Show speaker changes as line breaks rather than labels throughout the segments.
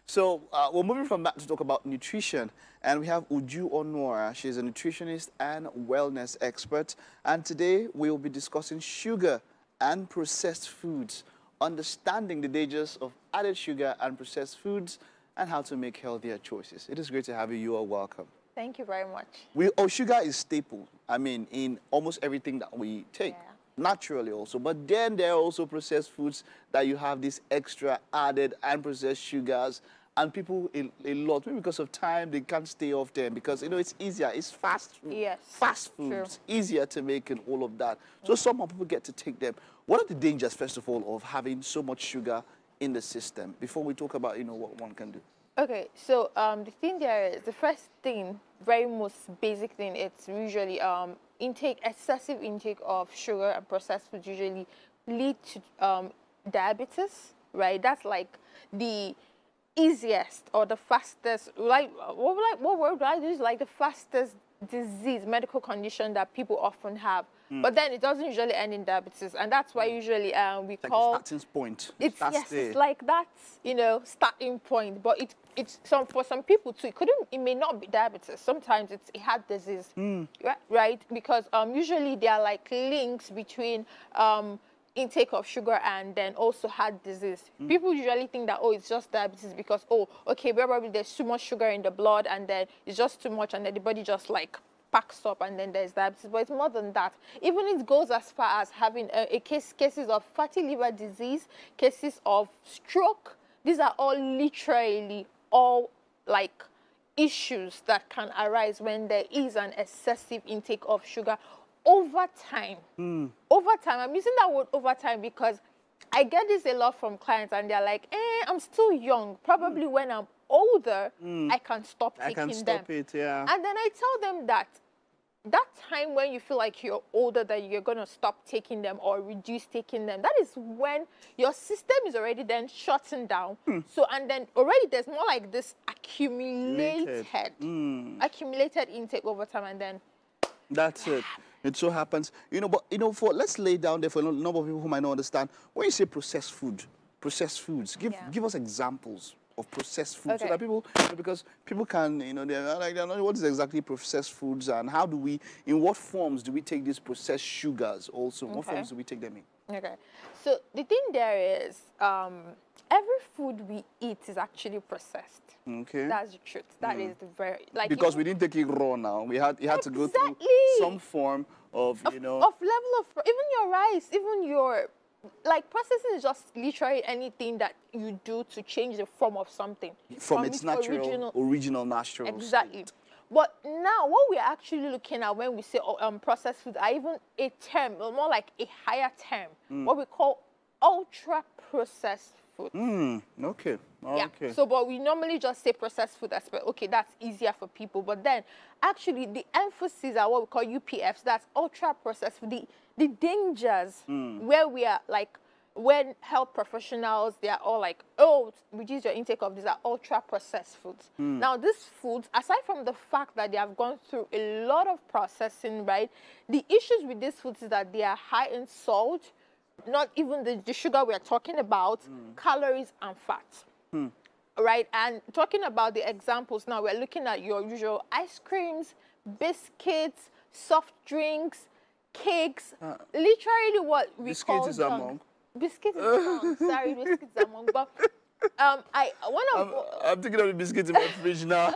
So we're moving from that to talk about nutrition, and we have Uju Onuorah. She's a nutritionist and wellness expert, and today we will be discussing sugar and processed foods, understanding the dangers of added sugar and processed foods, and how to make healthier choices. It is great to have you. You are welcome.
Thank you very much.
Sugar is staple, I mean, in almost everything that we take.
Yeah.
Naturally also, but then there are also processed foods that you have this extra added and processed sugars, and people a lot, maybe because of time, they can't stay off them because, you know, it's easier, it's fast food.
Yes,
fast foods, easier to make and all of that. So some people get to take them. What are the dangers, first of all, of having so much sugar in the system before we talk about, you know, what one can do?
Okay, so the thing there is, the first thing, very most basic thing, it's usually excessive intake of sugar and processed foods usually lead to diabetes, right? That's like the easiest or the fastest, what word do I use? Like the fastest disease, medical condition that people often have. But then it doesn't usually end in diabetes, and that's why usually we call
like the starting point.
It's like that's, you know, starting point. But it's for some people too. It may not be diabetes. Sometimes it's a heart disease, right? Because usually there are like links between intake of sugar and then also heart disease. People usually think that, oh, it's just diabetes because, oh, okay, probably there's too much sugar in the blood and then it's just too much and then the body just like packs up and then there's diabetes. But it's more than that. Even it goes as far as having cases of fatty liver disease, cases of stroke. These are all literally all like issues that can arise when there is an excessive intake of sugar over time. Over time, I'm using that word over time because I get this a lot from clients and they're like, I'm still young. Probably when I'm older, I can stop taking them.
I can stop it, yeah.
And then I tell them that time when you feel like you're older, that you're going to stop taking them or reduce taking them, that is when your system is already then shutting down. So, and then already there's more like this accumulated intake over time, and then
that's it. It so happens, you know, but, you know, let's lay down there for a number of people who might not understand. When you say processed foods, give us examples of processed foods so that people, because people can, you know, they're like, what is exactly processed foods and how do we, in what forms do we take these processed sugars also? What forms do we take them in?
Okay, so the thing there is, every food we eat is actually processed.
Okay.
That's the truth. That is the very, like,
because we didn't take it raw now. We had to go through some form of, you know,
of level of, even your rice, even your, like, processing is just literally anything that you do to change the form of something
from its natural, original
exactly
state.
But now what we're actually looking at when we say processed food are even a term, or more like a higher term, what we call ultra processed food.
Okay.
Yeah. So, but we normally just say processed food. Okay, that's easier for people. But then, actually, the emphasis are what we call UPFs. That's ultra processed food. The dangers where we are like, when health professionals, they are all like, oh, reduce your intake of these are ultra processed foods. Now, these foods, aside from the fact that they have gone through a lot of processing, right? The issues with these foods is that they are high in salt, not even the sugar we're talking about, calories and fats. Right? And talking about the examples now, we're looking at your usual ice creams, biscuits, soft drinks, cakes, literally what we call
biscuits is among.
Biscuits is among. Sorry, biscuits is among. But
I'm thinking of the biscuits in my fridge now.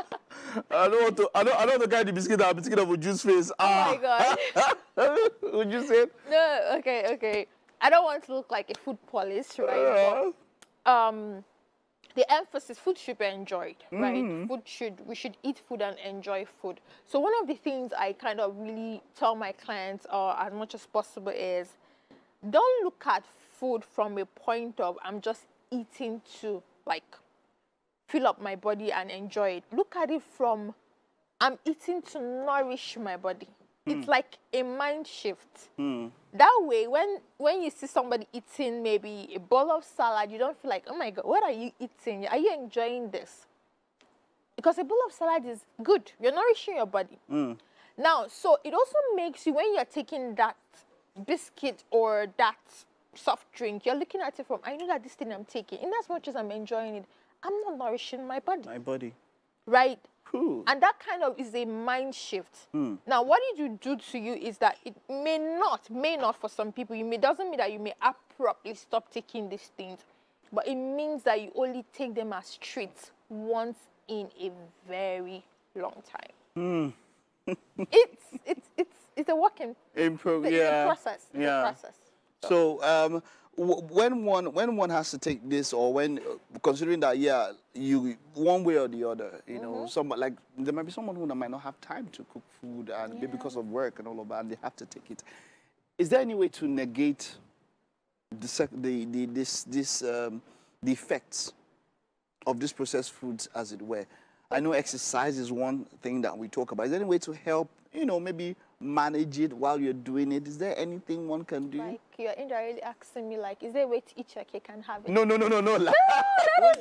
I don't want to carry the biscuit. I'm thinking of a juice face.
Oh my God.
Would you say?
No, okay. I don't want to look like a food police, right? But, the emphasis, food should be enjoyed, right? We should eat food and enjoy food. So one of the things I kind of really tell my clients, as much as possible, is don't look at food from a point of I'm just eating to like fill up my body and enjoy it. Look at it from I'm eating to nourish my body. It's like a mind shift. That way, when you see somebody eating maybe a bowl of salad, you don't feel like, oh my God, what are you eating? Are you enjoying this? Because a bowl of salad is good. You're nourishing your body. Now, so it also makes you, when you're taking that biscuit or that soft drink, you're looking at it from, I know that this thing I'm taking, in as much as I'm enjoying it, I'm not nourishing my body.
My body.
Right?
Cool.
And that kind of is a mind shift. Now, what did you do to you is that it may not for some people, doesn't mean that you may abruptly stop taking these things, but it means that you only take them as treats once in a very long time. It's a working
it's
a process. It's a process.
So when one has to take this, or when considering that you one way or the other, you know, like there might be someone who might not have time to cook food, and maybe because of work and all of that, and they have to take it. Is there any way to negate the effects of these processed foods, as it were? I know exercise is one thing that we talk about. Is there any way to help, you know, maybe manage it while you're doing it? Is there anything one can do?
Like, you're indirectly asking me, like, is there a way to eat your cake and have it?
No.
No, that is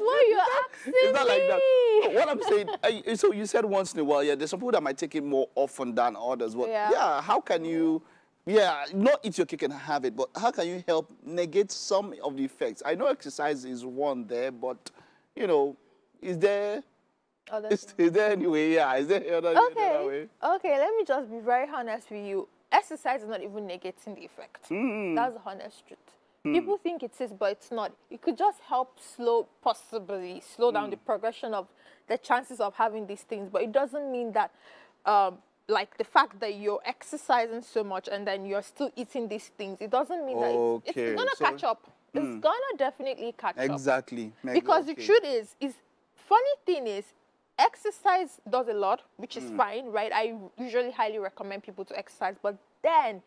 what you're asking
It's not like that.
me.
What I'm saying, so you said once in a while, there's some people that might take it more often than others. But how can you, not eat your cake and have it, but how can you help negate some of the effects? I know exercise is one there, but, you know, is there... Is there any way? Is there other way?
Okay, let me just be very honest with you. Exercise is not even negating the effect. That's the honest truth. People think it is, but it's not. It could just help possibly slow down the progression of the chances of having these things. But it doesn't mean that, like the fact that you're exercising so much and then you're still eating these things, it doesn't mean that it's going to catch up. It's going to definitely catch up.
Exactly.
Because the truth is funny thing is, exercise does a lot, which is fine, right? I usually highly recommend people to exercise, but then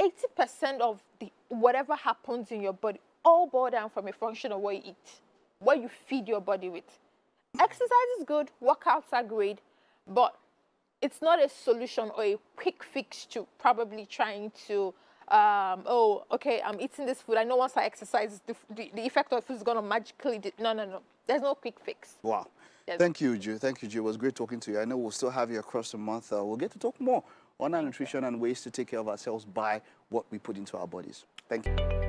80% of whatever happens in your body all boil down from a function of what you eat, what you feed your body with. Exercise is good, workouts are great, but it's not a solution or a quick fix to probably trying to, okay, I'm eating this food. I know once I exercise, the effect of food is going to magically... No. There's no quick fix.
Wow. Thank you, Uju. Thank you, Uju. It was great talking to you. I know we'll still have you across the month. We'll get to talk more on our nutrition and ways to take care of ourselves by what we put into our bodies. Thank you.